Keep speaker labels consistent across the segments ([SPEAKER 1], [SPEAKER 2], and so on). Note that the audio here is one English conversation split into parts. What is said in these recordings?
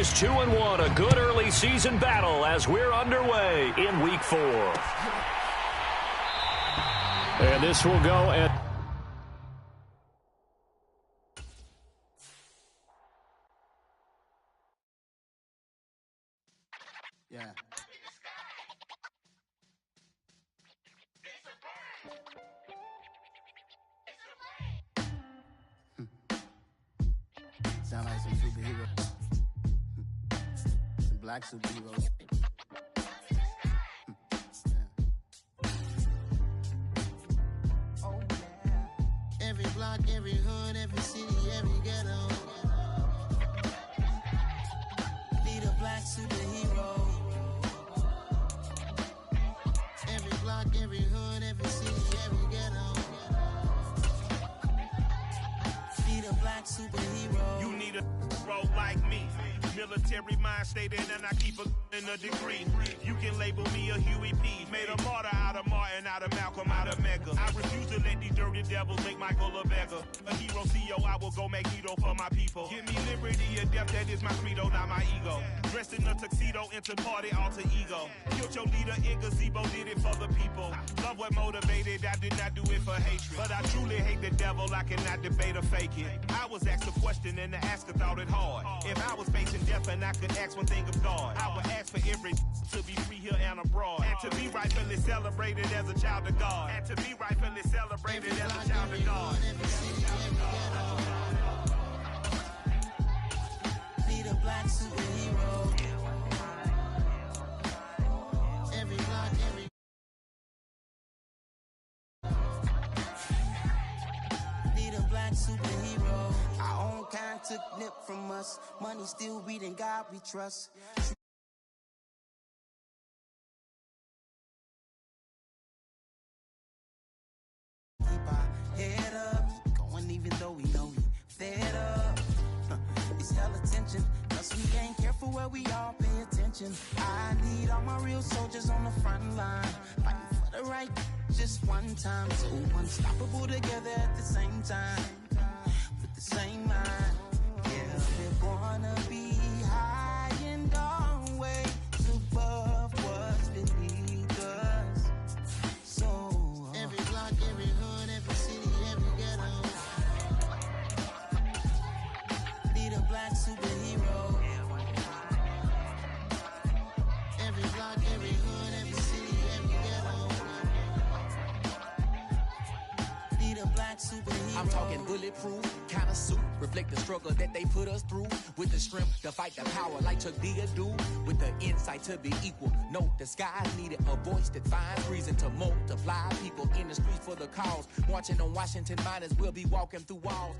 [SPEAKER 1] is 2-1, a good early season battle as we're underway in Week 4. And this will go at...
[SPEAKER 2] Yeah. Sound like some superheroes. Some black superheroes. Oh yeah. Every block, every hood, every city, every ghetto. Be the black superhero. Every block, every hood, every city, every ghetto. Be the black superhero.
[SPEAKER 3] You need a role like me. Military mind stated, and I keep a degree. You can label me a Huey P. Made a martyr out of Martin, out of Malcolm, out of Mega. I refuse to let these dirty devils make Michael a beggar. A hero CEO, I will go Magneto for my people. Give me liberty or death, that is my credo, not my ego. Dressed in a tuxedo, into party, alter ego. Killed your leader in gazebo, did it for the people. Love what motivated, I did not do it for hatred. But I truly hate the devil, I cannot debate or fake it. I was asked a question and the asker thought it hard. If I was facing death and I could ask one thing of God, I would ask for every to be free here and abroad. And to be rightfully celebrated as a child of God. And to be rightfully celebrated as a child of God.
[SPEAKER 2] Be the black superhero. Every block, every... Be the black superhero. Our own kind took nip from us. Money still reading, God we trust. Keep our head up, going even though we know we fed up. It's hella tension, cause we ain't careful where we all pay attention. I need all my real soldiers on the front line, fighting for the right just one time. So unstoppable together at the same time, with the same mind. Yeah, we're gonna be high and always above what's beneath us. So every block, every hood, every city, every ghetto. Be the black superhero. Every block, every hood, every city, every ghetto. Be the black superhero.
[SPEAKER 4] I'm talking bulletproof kind of suit, reflect the struggle that they put us through, with the strength to fight the power like Chuck D do, with the insight to be equal. No disguise needed, a voice that finds reason to multiply. People in the streets for the cause, marching on Washington miners, we'll be walking through walls.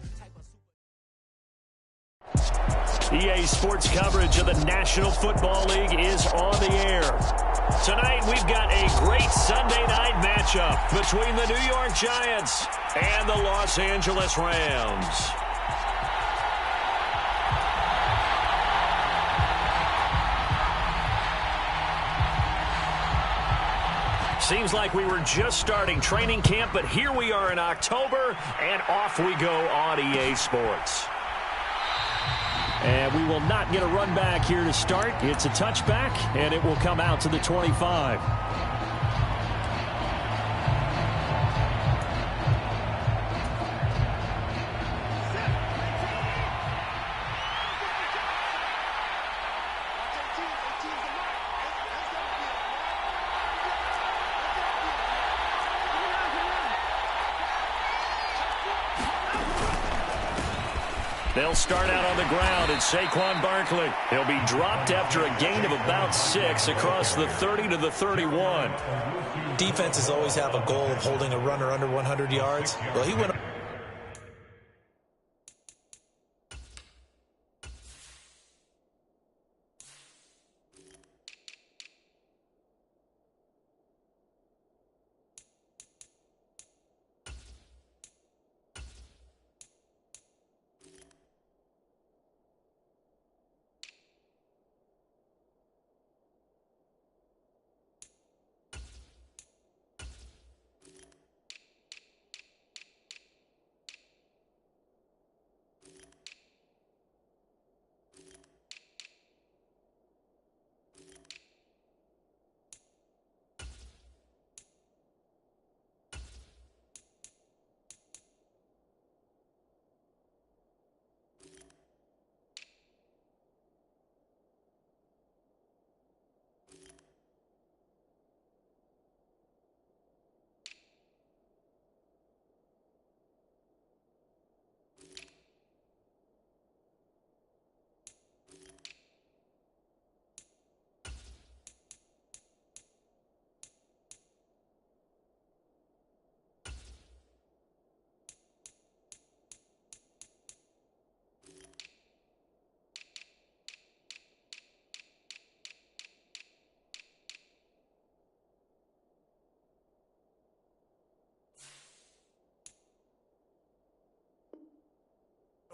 [SPEAKER 1] EA Sports coverage of the National Football League is on the air. Tonight, we've got a great Sunday night matchup between the New York Giants and the Los Angeles Rams. Seems like we were just starting training camp, but here we are in October, and off we go on EA Sports. And we will not get a run back here to start. It's a touchback, and it will come out to the 25. They'll start out on the ground, and Saquon Barkley. He'll be dropped after a gain of about 6 across the 30 to the 31.
[SPEAKER 5] Defenses always have a goal of holding a runner under 100 yards. Well, he went...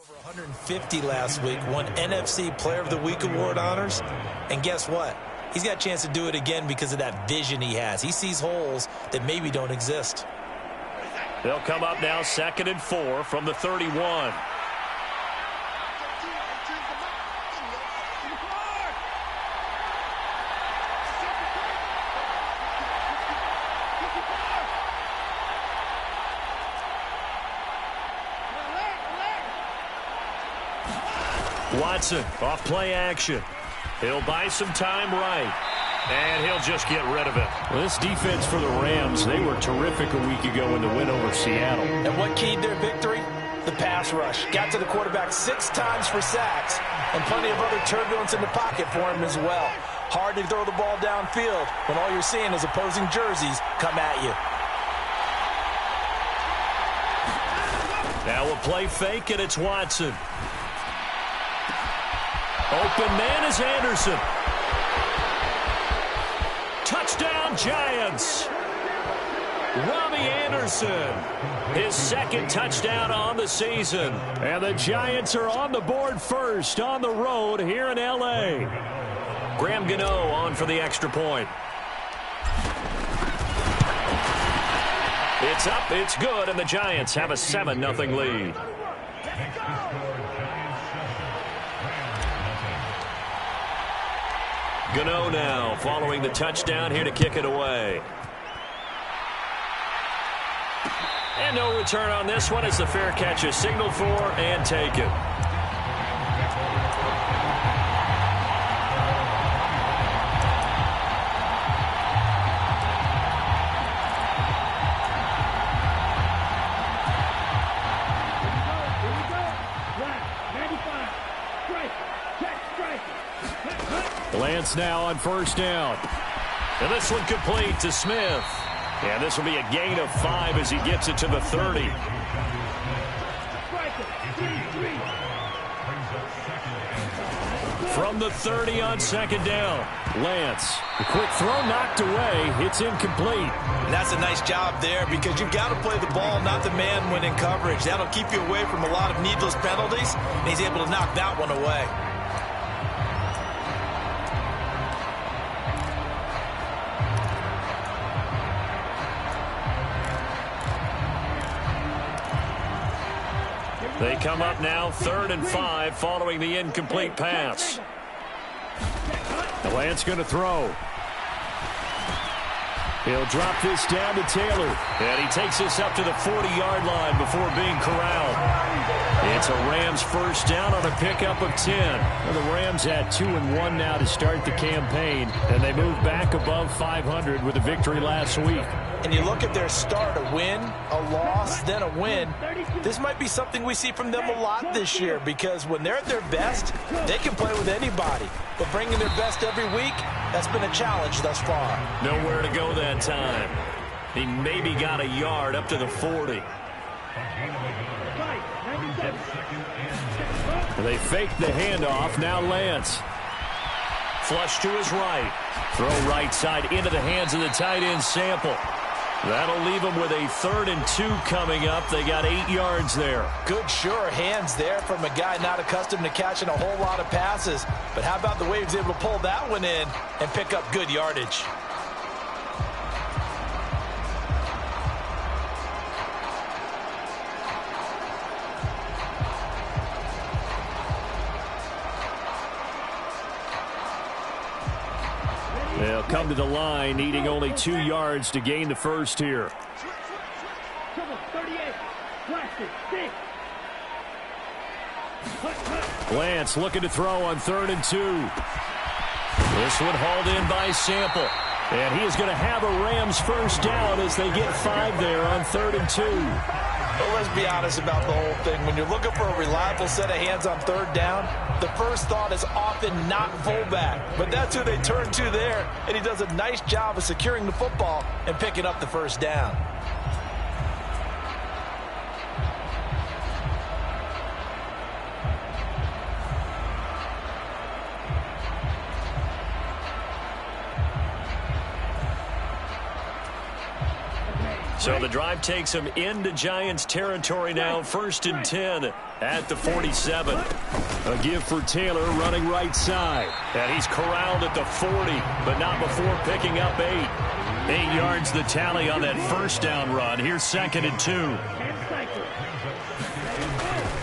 [SPEAKER 5] Over 150 last week, won NFC Player of the Week award honors. And guess what? He's got a chance to do it again because of that vision he has. He sees holes that maybe don't exist.
[SPEAKER 1] They'll come up now 2nd and 4 from the 31. Watson off play action. He'll buy some time right. And he'll just get rid of it. Well, this defense for the Rams, they were terrific a week ago in the win over Seattle.
[SPEAKER 5] And what keyed their victory? The pass rush. Got to the quarterback 6 times for sacks, and plenty of other turbulence in the pocket for him as well. Hard to throw the ball downfield when all you're seeing is opposing jerseys come at you.
[SPEAKER 1] Now we'll play fake, and it's Watson. Open man is Anderson. Touchdown, Giants. Robbie Anderson, his 2nd touchdown on the season. And the Giants are on the board first on the road here in L.A. Graham Gano on for the extra point. It's up, it's good, and the Giants have a 7-0 lead. Gano now following the touchdown here to kick it away. And no return on this one as the fair catch is signaled for and taken. Lance now on 1st down. And this one complete to Smith. And this will be a gain of 5 as he gets it to the 30. From the 30 on 2nd down. Lance, the quick throw knocked away. It's incomplete.
[SPEAKER 5] And that's a nice job there because you've got to play the ball, not the man when in coverage. That'll keep you away from a lot of needless penalties, and he's able to knock that one away.
[SPEAKER 1] They come up now 3rd and 5 following the incomplete pass. Lance going to throw. He'll drop this down to Taylor. And he takes this up to the 40-yard line before being corralled. It's a Rams 1st down on a pickup of 10. Well, the Rams at 2-1 now to start the campaign. And they move back above 500 with a victory last week.
[SPEAKER 5] And you look at their start, a win, a loss, then a win. This might be something we see from them a lot this year because when they're at their best, they can play with anybody. But bringing their best every week, that's been a challenge thus far.
[SPEAKER 1] Nowhere to go that time. He maybe got a yard up to the 40. They fake the handoff. Now Lance. Flush to his right. Throw right side into the hands of the tight end Sample. That'll leave them with a 3rd and 2 coming up. They got 8 yards there.
[SPEAKER 5] Good, sure hands there from a guy not accustomed to catching a whole lot of passes. But how about the way he was able to pull that one in and pick up good yardage?
[SPEAKER 1] They'll come to the line, needing only 2 yards to gain the first here. Lance looking to throw on 3rd and 2. This one hauled in by Sample. And he is going to have a Rams 1st down as they get 5 there on 3rd and 2.
[SPEAKER 5] Well, let's be honest about the whole thing. When you're looking for a reliable set of hands on 3rd down, the first thought is often not fullback. But that's who they turn to there, and he does a nice job of securing the football and picking up the 1st down.
[SPEAKER 1] So the drive takes him into Giants territory now, 1st and 10 at the 47.
[SPEAKER 6] A give for Taylor running right side.
[SPEAKER 1] And he's corralled at the 40, but not before picking up 8. 8 yards the tally on that first down run. Here's 2nd and 2.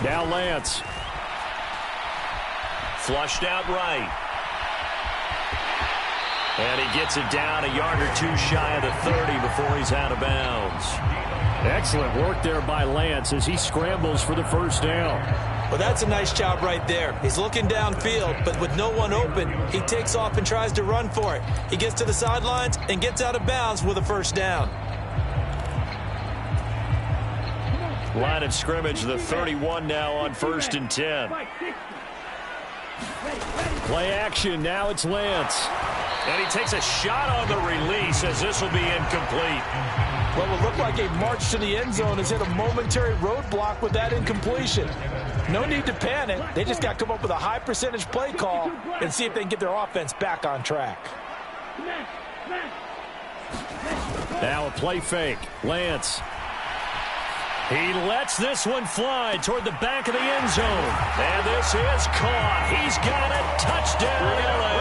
[SPEAKER 6] Now Lance.
[SPEAKER 1] Flushed out right. And he gets it down a yard or 2 shy of the 30 before he's out of bounds.
[SPEAKER 6] Excellent work there by Lance as he scrambles for the first down.
[SPEAKER 5] Well, that's a nice job right there. He's looking downfield, but with no one open, he takes off and tries to run for it. He gets to the sidelines and gets out of bounds with a first down.
[SPEAKER 1] Line of scrimmage, the 31 now on 1st and 10.
[SPEAKER 6] Play action, now it's Lance.
[SPEAKER 1] And he takes a shot on the release as this will be incomplete.
[SPEAKER 5] What would look like a march to the end zone has hit a momentary roadblock with that incompletion. No need to panic. They just got to come up with a high percentage play call and see if they can get their offense back on track.
[SPEAKER 6] Now a play fake. Lance.
[SPEAKER 1] He lets this one fly toward the back of the end zone. And this is caught. He's got it. Touchdown, L.A.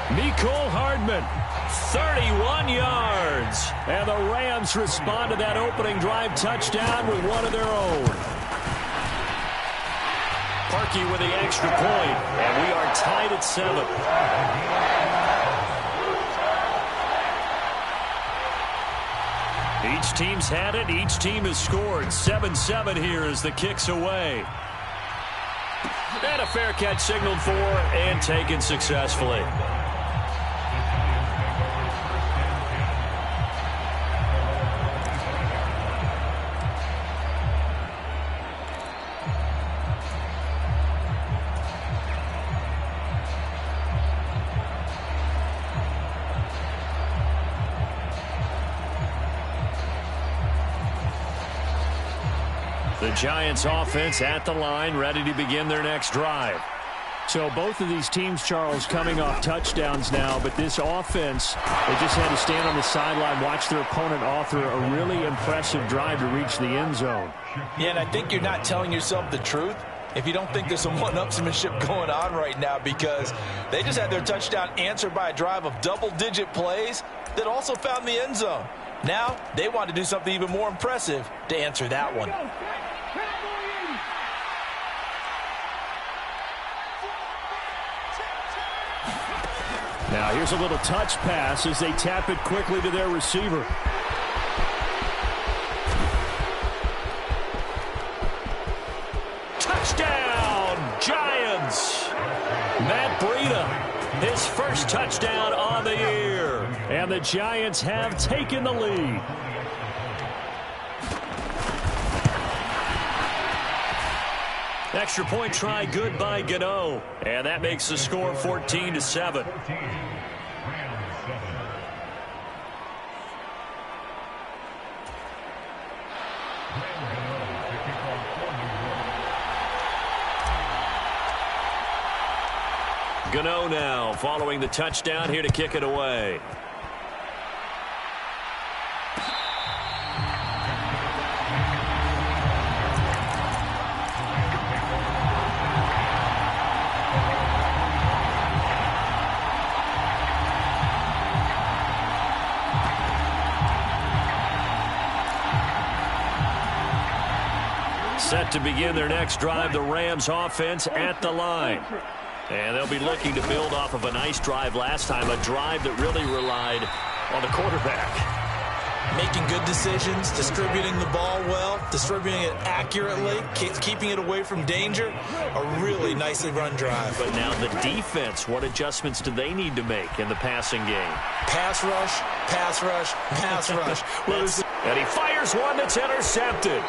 [SPEAKER 6] Mecole Hardman.
[SPEAKER 1] 31 yards.
[SPEAKER 6] And the Rams respond to that opening drive touchdown with one of their own.
[SPEAKER 1] Parkey with the extra point. And we are tied at 7. Each team's had it. Each team has scored. 7-7 here as the kick's away. And a fair catch signaled for and taken successfully. The Giants offense at the line, ready to begin their next drive.
[SPEAKER 6] So both of these teams, Charles, coming off touchdowns now, but this offense, they just had to stand on the sideline, watch their opponent author a really impressive drive to reach the end zone.
[SPEAKER 5] Yeah, and I think you're not telling yourself the truth if you don't think there's some one-upsmanship going on right now, because they just had their touchdown answered by a drive of double-digit plays that also found the end zone. Now they want to do something even more impressive to answer that one.
[SPEAKER 6] Now here's a little touch pass as they tap it quickly to their receiver.
[SPEAKER 1] Touchdown, Giants! Matt Breida, his first touchdown on the year.
[SPEAKER 6] And the Giants have taken the lead.
[SPEAKER 1] Extra point try good by Gano. And that makes the score 14-7. Gano now following the touchdown here to kick it away. Set to begin their next drive, the Rams offense at the line. And they'll be looking to build off of a nice drive last time, a drive that really relied on the quarterback.
[SPEAKER 5] Making good decisions, distributing the ball well, distributing it accurately, keeping it away from danger. A really nicely run drive.
[SPEAKER 1] But now the defense, what adjustments do they need to make in the passing game?
[SPEAKER 5] Pass rush, pass rush, pass rush.
[SPEAKER 1] And he fires one that's intercepted.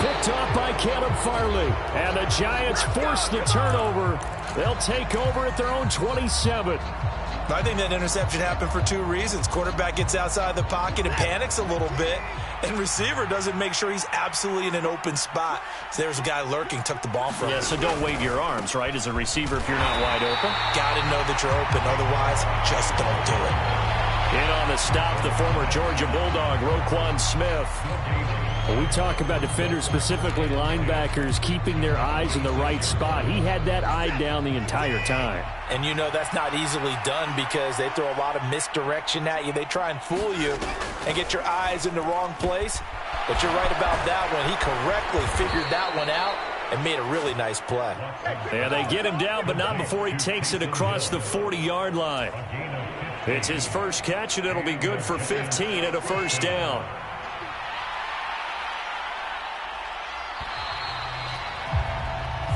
[SPEAKER 6] Picked off by Caleb Farley. And the Giants force the turnover. They'll take over at their own 27.
[SPEAKER 5] I think that interception happened for two reasons. Quarterback gets outside the pocket and panics a little bit, and receiver doesn't make sure he's absolutely in an open spot. So there's a guy lurking, took the ball from him.
[SPEAKER 1] Yeah, so don't wave your arms, right, as a receiver if you're not wide open.
[SPEAKER 5] Got to know that you're open, otherwise just don't do it.
[SPEAKER 1] In on the stop, the former Georgia Bulldog, Roquan Smith.
[SPEAKER 6] When we talk about defenders, specifically linebackers, keeping their eyes in the right spot. He had that eye down the entire time.
[SPEAKER 5] And you know that's not easily done because they throw a lot of misdirection at you. They try and fool you and get your eyes in the wrong place. But you're right about that one. He correctly figured that one out and made a really nice play.
[SPEAKER 1] Yeah, they get him down, but not before he takes it across the 40-yard line. It's his first catch, and it'll be good for 15 and a first down.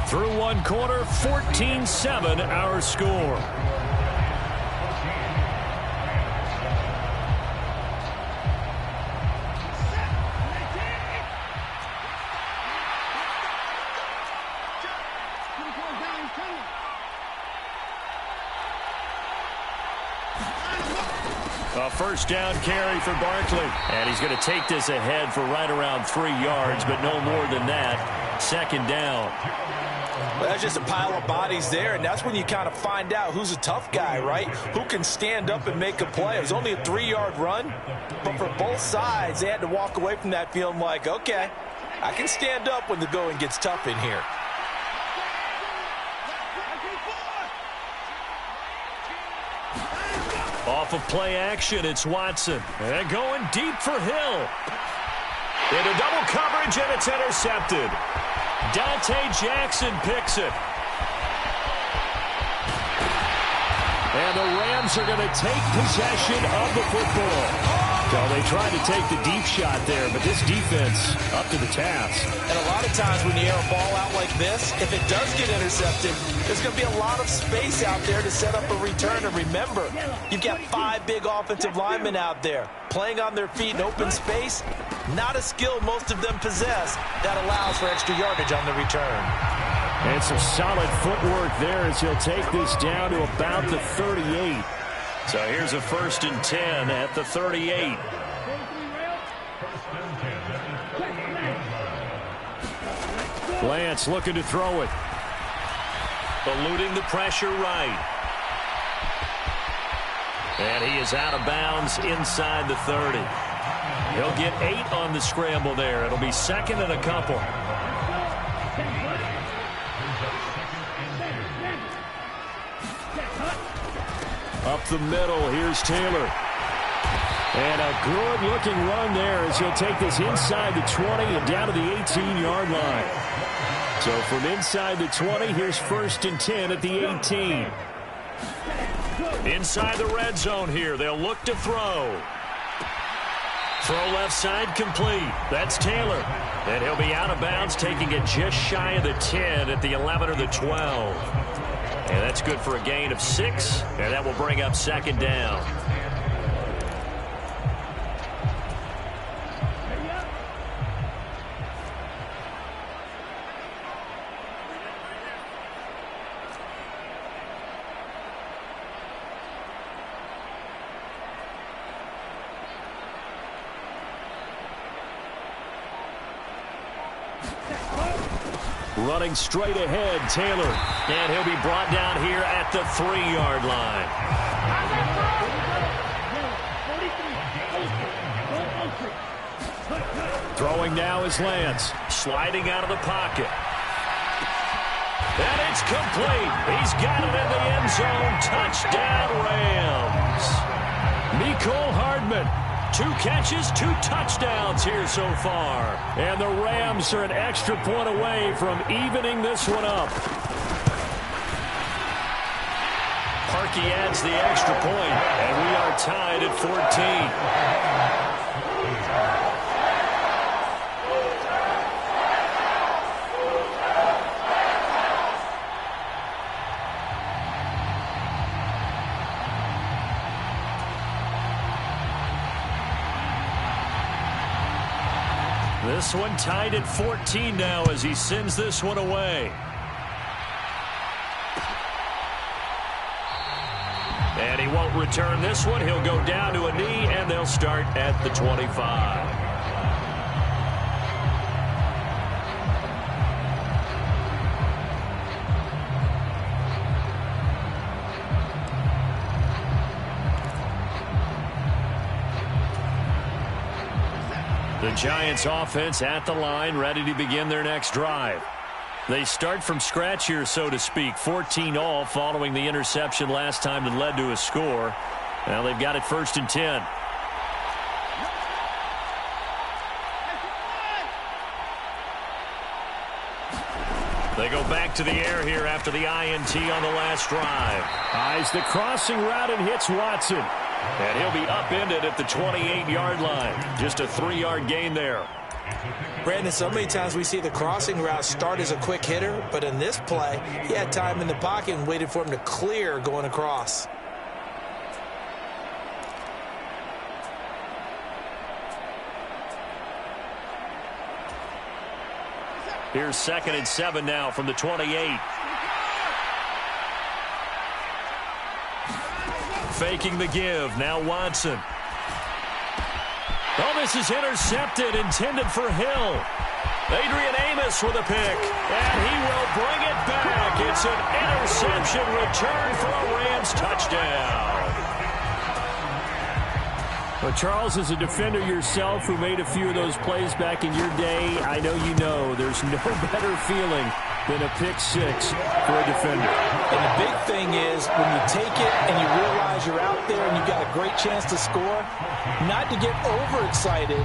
[SPEAKER 1] Through one quarter, 14-7 our score. A first down carry for Barkley. And he's going to take this ahead for right around 3 yards, but no more than that. Second down.
[SPEAKER 5] Well, that's just a pile of bodies there, and that's when you kind of find out who's a tough guy, right? Who can stand up and make a play. It was only a 3-yard run, but for both sides, they had to walk away from that feeling like, okay, I can stand up when the going gets tough in here.
[SPEAKER 1] Off of play action, it's Watson. And going deep for Hill. Into double coverage, and it's intercepted. Dante Jackson picks it. And the Rams are going to take possession of the football. So they tried to take the deep shot there, but this defense up to the task.
[SPEAKER 5] And a lot of times when you air a ball out like this, if it does get intercepted, there's going to be a lot of space out there to set up a return. And remember, you've got 5 big offensive linemen out there playing on their feet in open space. Not a skill most of them possess that allows for extra yardage on the return.
[SPEAKER 6] And some solid footwork there as he'll take this down to about the 38.
[SPEAKER 1] So here's a 1st and 10 at the 38.
[SPEAKER 6] Lance looking to throw it.
[SPEAKER 1] Eluding the pressure right. And he is out of bounds inside the 30. He'll get 8 on the scramble there. It'll be 2nd and a couple.
[SPEAKER 6] Up the middle, here's Taylor. And a good-looking run there as he'll take this inside the 20 and down to the 18-yard line. So from inside the 20, here's 1st and 10 at the 18.
[SPEAKER 1] Inside the red zone here, they'll look to throw. Throw left side complete. That's Taylor. And he'll be out of bounds, taking it just shy of the 10 at the 11 or the 12. And that's good for a gain of 6, and that will bring up 2nd down. Running straight ahead, Taylor. And he'll be brought down here at the 3-yard line.
[SPEAKER 6] Throwing now is Lance.
[SPEAKER 1] Sliding out of the pocket. And it's complete. He's got it in the end zone. Touchdown, Rams. Mecole Hardman. 2 catches, 2 touchdowns here so far.
[SPEAKER 6] And the Rams are an extra point away from evening this one up.
[SPEAKER 1] Parkey adds the extra point, and we are tied at 14. This one tied at 14 now as he sends this one away. And he won't return this one. He'll go down to a knee, and they'll start at the 25. The Giants offense at the line, ready to begin their next drive. They start from scratch here, so to speak. 14-all following the interception last time that led to a score. Now they've got it 1st and 10. They go back to the air here after the INT on the last drive. Eyes the crossing route and hits Watson. And he'll be upended at the 28-yard line. Just a 3-yard gain there.
[SPEAKER 5] Brandon, so many times we see the crossing route start as a quick hitter, but in this play, he had time in the pocket and waited for him to clear going across.
[SPEAKER 1] Here's 2nd and 7 now from the 28. Faking the give. Now Watson. Oh, this is intercepted, intended for Hill. Adrian Amos with a pick, and he will bring it back. It's an interception return for a Rams touchdown. Well, Charles, as a defender yourself who made a few of those plays back in your day, I know you know there's no better feeling than a pick six for a defender.
[SPEAKER 5] And the big thing is when you take it and you realize you're out there and you've got a great chance to score, not to get overexcited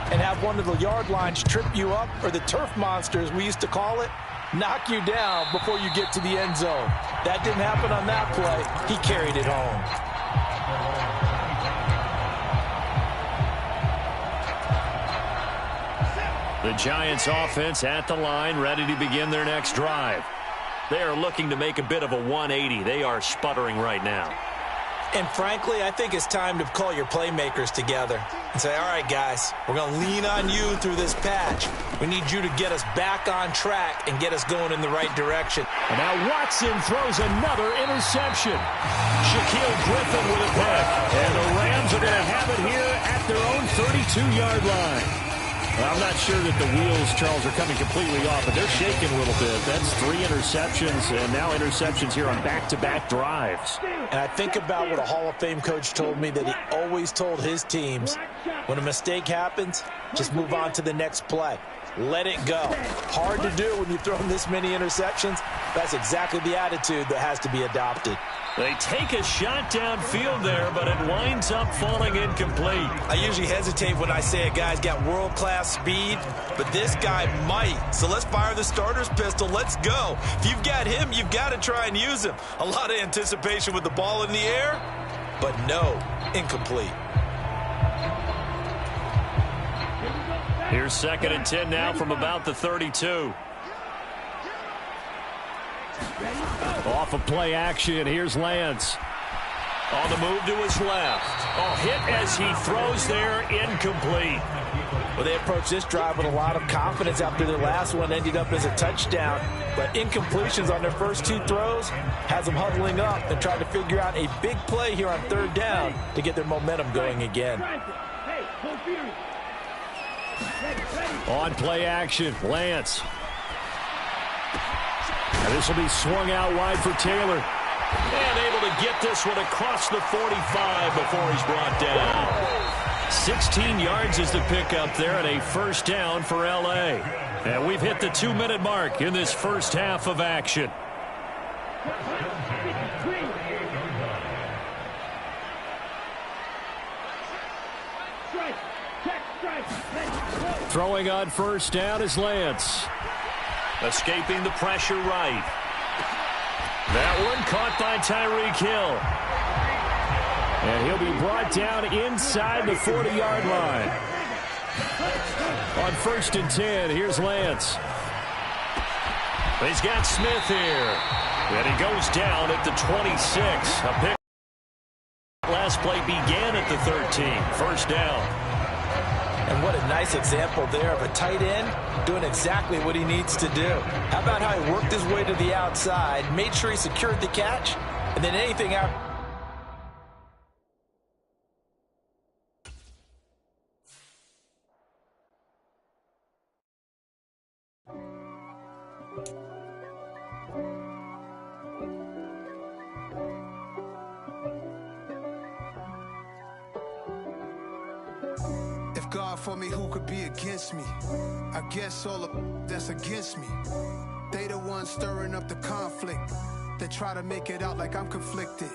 [SPEAKER 5] and have one of the yard lines trip you up, or the turf monsters we used to call it, knock you down before you get to the end zone. That didn't happen on that play. He carried it home.
[SPEAKER 1] The Giants offense at the line, ready to begin their next drive. They are looking to make a bit of a 180. They are sputtering right now.
[SPEAKER 5] And frankly, I think it's time to call your playmakers together and say, all right, guys, we're going to lean on you through this patch. We need you to get us back on track and get us going in the right direction.
[SPEAKER 1] And now Watson throws another interception. Shaquille Griffin with a pick. And the Rams are going to have it here at their own 32-yard line. Well, I'm not sure that the wheels, Charles, are coming completely off, but they're shaking a little bit. That's 3 interceptions, and now interceptions here on back-to-back drives.
[SPEAKER 5] And I think about what a Hall of Fame coach told me that he always told his teams, when a mistake happens, just move on to the next play. Let it go. Hard to do when you throw this many interceptions. That's exactly the attitude that has to be adopted.
[SPEAKER 1] They take a shot downfield there, but it winds up falling incomplete.
[SPEAKER 5] I usually hesitate when I say a guy's got world-class speed, but this guy might. So let's fire the starter's pistol. Let's go. If you've got him, you've got to try and use him. A lot of anticipation with the ball in the air, but no, incomplete.
[SPEAKER 1] Here's 2nd and 10 now from about the 32. Off of play action, here's Lance. On the move to his left. Oh, hit as he throws there, incomplete.
[SPEAKER 5] Well, they approached this drive with a lot of confidence after their last one ended up as a touchdown. But incompletions on their first 2 throws has them huddling up and trying to figure out a big play here on 3rd down to get their momentum going again.
[SPEAKER 1] On play action, Lance. And this will be swung out wide for Taylor. And able to get this one across the 45 before he's brought down. 16 yards is the pickup there, and a 1st down for L.A. And we've hit the 2-minute mark in this first half of action. Throwing on 1st down is Lance. Escaping the pressure right. That one caught by Tyreek Hill. And he'll be brought down inside the 40-yard line. On 1st and 10, here's Lance. He's got Smith here. And he goes down at the 26. A pick. Last play began at the 13. 1st down.
[SPEAKER 5] And what a nice example there of a tight end doing exactly what he needs to do. How about how he worked his way to the outside, made sure he secured the catch, and then anything out.
[SPEAKER 7] God for me, who could be against me? I guess all of that's against me. They the ones stirring up the conflict. They try to make it out like I'm conflicted.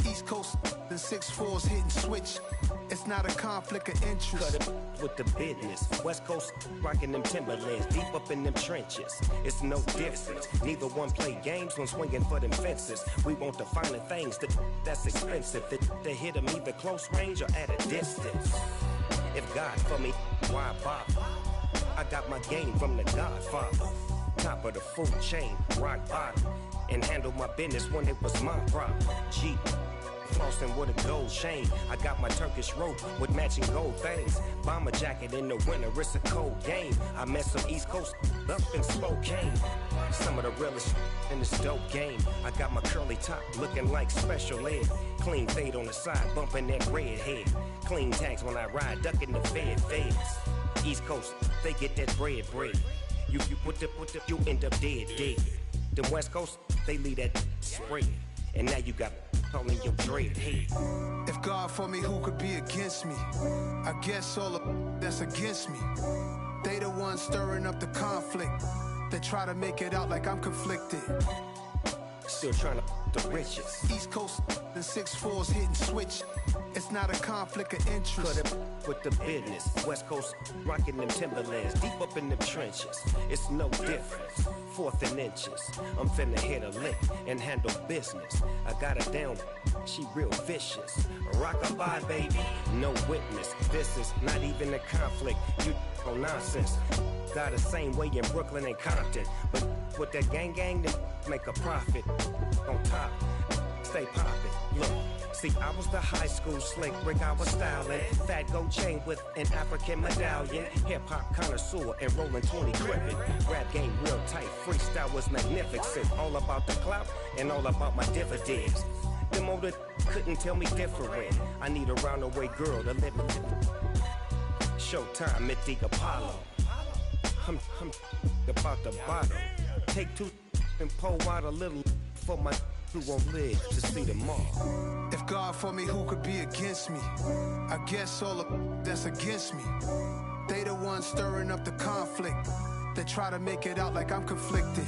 [SPEAKER 7] East Coast, the 6'4's hitting switch. It's not a conflict of interest.
[SPEAKER 8] Cut it with the business. West Coast rocking them Timberlands, deep up in them trenches. It's no difference. Neither one play games when swinging for them fences. We want the finer things that's expensive. That hit them either close range or at a distance. If God for me, why bother? I got my game from the Godfather. Top of the food chain, rock bottom. And handle my business when it was my problem. G. Flossing with a gold chain. I got my Turkish rope with matching gold things. Bomber jacket in the winter, it's a cold game. I met some East Coast up in Spokane. Some of the realest in this dope game. I got my curly top looking like special ed. Clean fade on the side, bumping that red head. Clean tags when I ride, ducking the feds. East Coast, they get that bread. You end up dead. The West Coast, they leave that spread. And now you got calling your dread head.
[SPEAKER 7] If God for me, who could be against me? I guess all of that's against me. They the ones stirring up the conflict. They try to make it out like I'm conflicted.
[SPEAKER 8] Still trying to the riches.
[SPEAKER 7] East Coast, the 6'4's hitting switch. It's not a conflict of interest.
[SPEAKER 8] Cut it with the business. West Coast rocking them Timberlands, deep up in them trenches. It's no difference. 4th and inches. I'm finna hit a lick and handle business. I got her down, she real vicious. Rock-a-bye, baby, no witness. This is not even a conflict. You on nonsense. Got the same way in Brooklyn and Compton. But with that gang, then make a profit. On top, stay poppin'. Look. See, I was the high school slick Rick, I was styling. Fat gold chain with an African medallion. Hip-hop connoisseur and rolling 20 cribbin'. Rap game real tight, freestyle was magnificent. All about the clout and all about my dividends. Them older couldn't tell me different. I need a roundaway girl to live with. Showtime at the Apollo. I'm about the bottom. Take 2 and pour out a little for my who won't live to see tomorrow.
[SPEAKER 7] If God for me, who could be against me? I guess all of that's against me. They the ones stirring up the conflict. They try to make it out like I'm conflicted.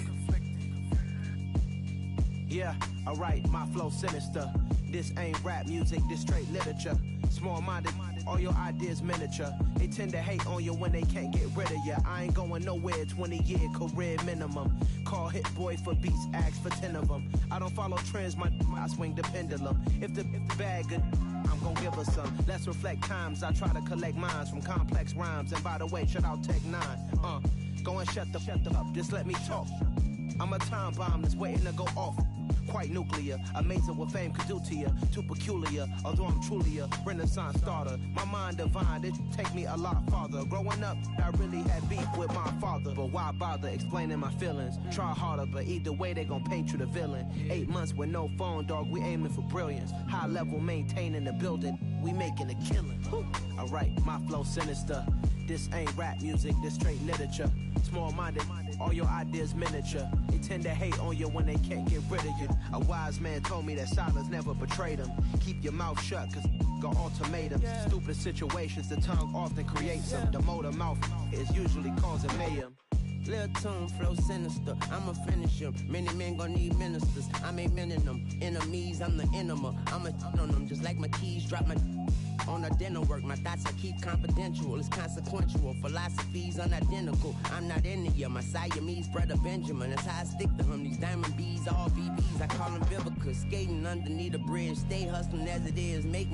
[SPEAKER 9] Yeah, alright, my flow sinister. This ain't rap music, this straight literature. Small-minded, all your ideas miniature. They tend to hate on you when they can't get rid of you. I ain't going nowhere, 20-year career minimum. Call Hit Boy for beats, ask for 10 of them. I don't follow trends, I swing the pendulum. If the bag good, I'm gon' give her some. Let's reflect times, I try to collect minds from complex rhymes. And by the way, shout out Tech 9. Go and shut the up, just let me talk. I'm a time bomb that's waiting to go off. Quite nuclear, amazing what fame could do to you. Too peculiar, although I'm truly a renaissance starter. My mind divine, it take me a lot farther. Growing up, I really had beef with my father. But why bother explaining my feelings? Try harder, but either way they gon' paint you the villain. 8 months with no phone, dog, we aiming for brilliance. High level maintaining the building, we making a killing. Alright, my flow sinister. This ain't rap music, this straight literature. Small-minded, all your ideas miniature. They tend to hate on you when they can't get rid of you. A wise man told me that silence never betrayed him. Keep your mouth shut, cause got ultimatums. Stupid situations, the tongue often creates them. The motor mouth is usually causing mayhem.
[SPEAKER 10] Lil' tune, flow sinister, I'ma finish him. Many men gon' need ministers, I ain't mending them. Enemies, I'm the enema, I'ma on them. Just like my keys, drop my on a dinner work. My thoughts I keep confidential, it's consequential. Philosophies unidentical, I'm not into you. My Siamese brother Benjamin, that's how I stick to him. These diamond bees, all BBs, I call them Vivica. Skating underneath a bridge, stay hustling as it is, make